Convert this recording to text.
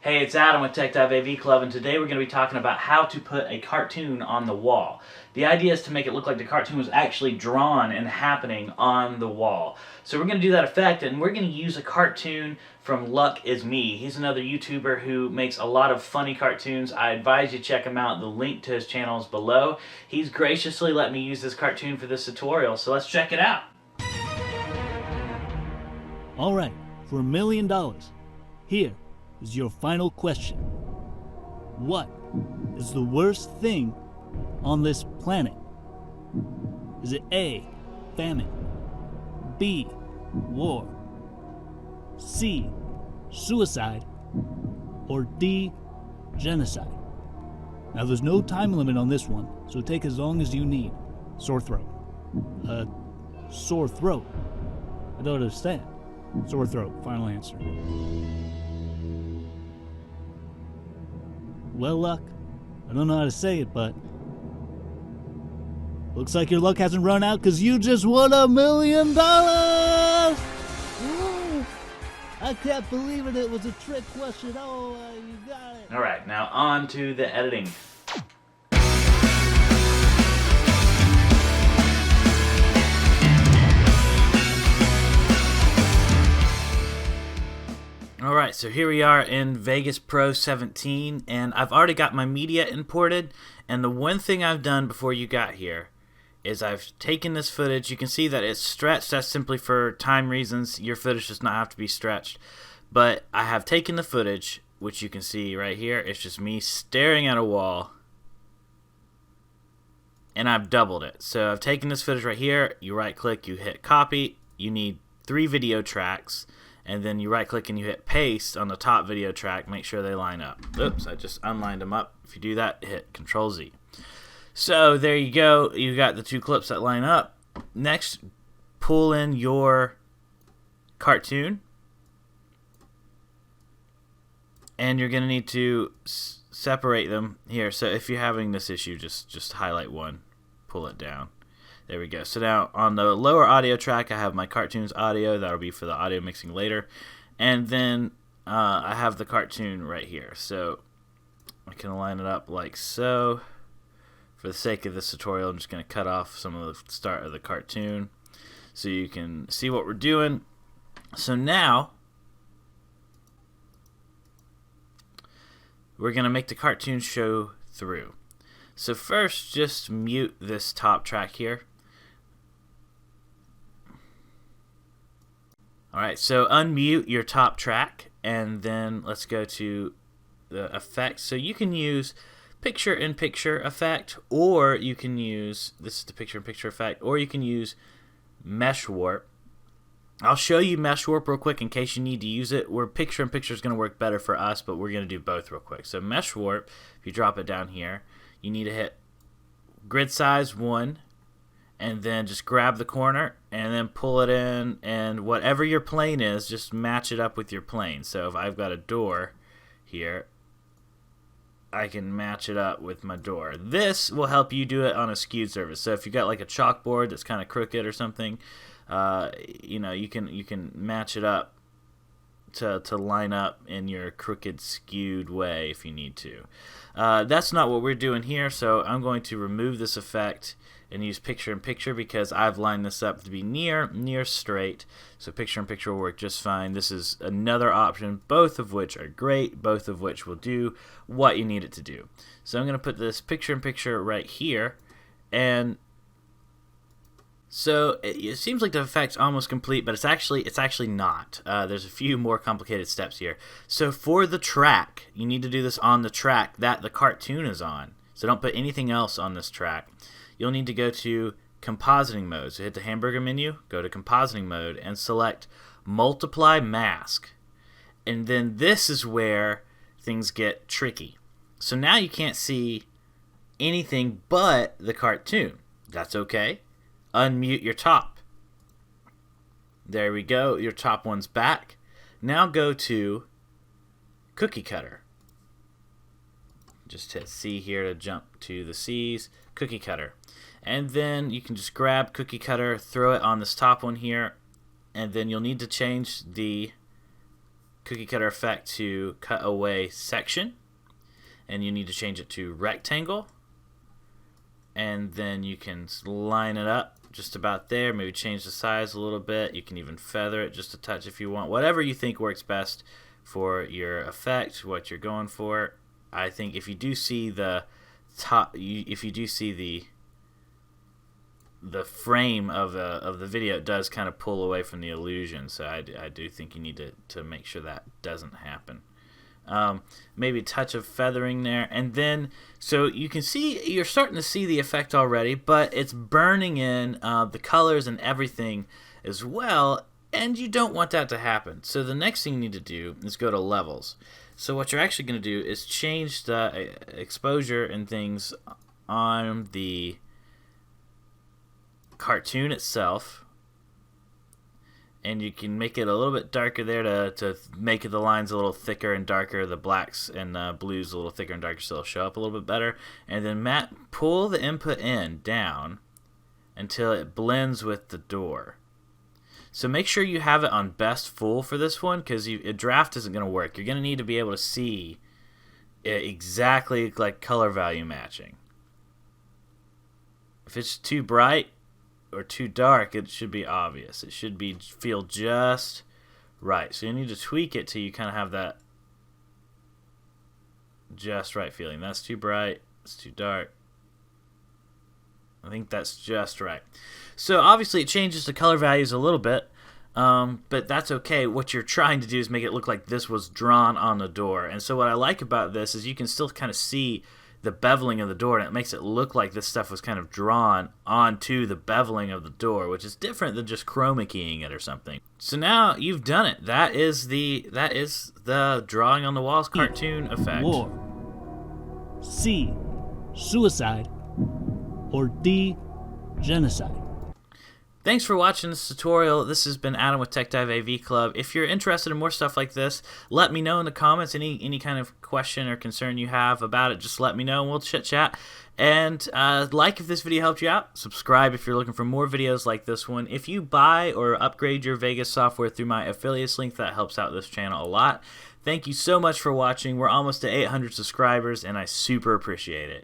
Hey, it's Adam with Tech.AV Club, and today we're going to be talking about how to put a cartoon on the wall. The idea is to make it look like the cartoon was actually drawn and happening on the wall. So we're going to do that effect, and we're going to use a cartoon from Luck Is Me. He's another YouTuber who makes a lot of funny cartoons. I advise you check him out. The link to his channel is below. He's graciously let me use this cartoon for this tutorial, so let's check it out. Alright, for $1 million, here is your final question. What is the worst thing on this planet? Is it A, famine, B, war, C, suicide, or D, genocide? Now there's no time limit on this one, so take as long as you need. Sore throat. Sore throat? I don't understand. Sore throat, final answer. Well, Luck, I don't know how to say it, but looks like your luck hasn't run out because you just won $1 million! Woo! I can't believe it was a trick question. Oh, you got it. Alright, now on to the editing. Alright, so here we are in Vegas Pro 17, and I've already got my media imported, and the one thing I've done before you got here is I've taken this footage. You can see that it's stretched. That's simply for time reasons. Your footage does not have to be stretched. But I have taken the footage, which you can see right here. It's just me staring at a wall, and I've doubled it. So I've taken this footage right here. You right-click, you hit copy. You need 3 video tracks. And then you right click and you hit paste on the top video track. Make sure they line up. Oops, I just unlined them up. If you do that, hit Control Z. So there you go. You got the 2 clips that line up. Next, pull in your cartoon. And you're going to need to separate them here. So if you're having this issue, just highlight one. Pull it down. There we go. So now on the lower audio track, I have my cartoon's audio. That'll be for the audio mixing later. And then I have the cartoon right here. So I can line it up like so. For the sake of this tutorial, I'm just going to cut off some of the start of the cartoon so you can see what we're doing. So now we're going to make the cartoon show through. So first, just mute this top track here. Alright, so unmute your top track, and then let's go to the effects. So you can use picture-in-picture effect, or you can use, this is the picture-in-picture effect, or you can use mesh warp. I'll show you mesh warp real quick in case you need to use it, where picture-in-picture is going to work better for us, but we're going to do both real quick. So mesh warp, if you drop it down here, you need to hit grid size 1, and then just grab the corner and then pull it in, and whatever your plane is, just match it up with your plane. So if I've got a door here, I can match it up with my door. This will help you do it on a skewed surface. So if you got like a chalkboard that's kind of crooked or something, you know, you can match it up to line up in your crooked, skewed way if you need to. That's not what we're doing here, so I'm going to remove this effect and use picture-in-picture because I've lined this up to be near straight, so picture-in-picture will work just fine. This is another option, both of which are great, both of which will do what you need it to do. So I'm going to put this picture-in-picture right here, and so it seems like the effect's almost complete, but it's actually not. There's a few more complicated steps here. So for the track, you need to do this on the track that the cartoon is on. So don't put anything else on this track. You'll need to go to compositing mode. So hit the hamburger menu, go to compositing mode, and select multiply mask. And then this is where things get tricky. So now you can't see anything but the cartoon. That's okay. Unmute your top. There we go. Your top one's back. Now go to cookie cutter. Just hit C here to jump to the C's. Cookie cutter. And then you can just grab cookie cutter, throw it on this top one here, and then you'll need to change the cookie cutter effect to cut away section, and you need to change it to rectangle, and then you can line it up just about there, maybe change the size a little bit. You can even feather it just a touch if you want. Whatever you think works best for your effect, what you're going for. I think if you do see the top, if you do see the frame of the video, it does kind of pull away from the illusion. So I do think you need to make sure that doesn't happen. Maybe a touch of feathering there, and then so you can see you're starting to see the effect already, but it's burning in the colors and everything as well, and you don't want that to happen. So the next thing you need to do is go to levels. So what you're actually going to do is change the exposure and things on the cartoon itself, and you can make it a little bit darker there to make the lines a little thicker and darker, the blacks and blues a little thicker and darker so they'll show up a little bit better. And then pull the input in down until it blends with the door. So make sure you have it on best full for this one, because a draft isn't going to work. You're going to need to be able to see it exactly like color value matching. If it's too bright or too dark, it should be obvious. It should feel just right. So you need to tweak it till you kind of have that just right feeling. That's too bright. It's too dark. I think that's just right. So obviously it changes the color values a little bit, but that's okay. What you're trying to do is make it look like this was drawn on the door. And so what I like about this is you can still kind of see the beveling of the door, and it makes it look like this stuff was kind of drawn onto the beveling of the door, which is different than just chroma keying it or something. So now you've done it. That is the drawing on the walls cartoon effect. War. C. Suicide. Or D. Genocide. Thanks for watching this tutorial. This has been Adam with Tech Dive AV Club. If you're interested in more stuff like this, let me know in the comments. Any kind of question or concern you have about it, just let me know and we'll chit chat. And like if this video helped you out. Subscribe if you're looking for more videos like this one. If you buy or upgrade your Vegas software through my affiliates link, that helps out this channel a lot. Thank you so much for watching. We're almost to 800 subscribers, and I super appreciate it.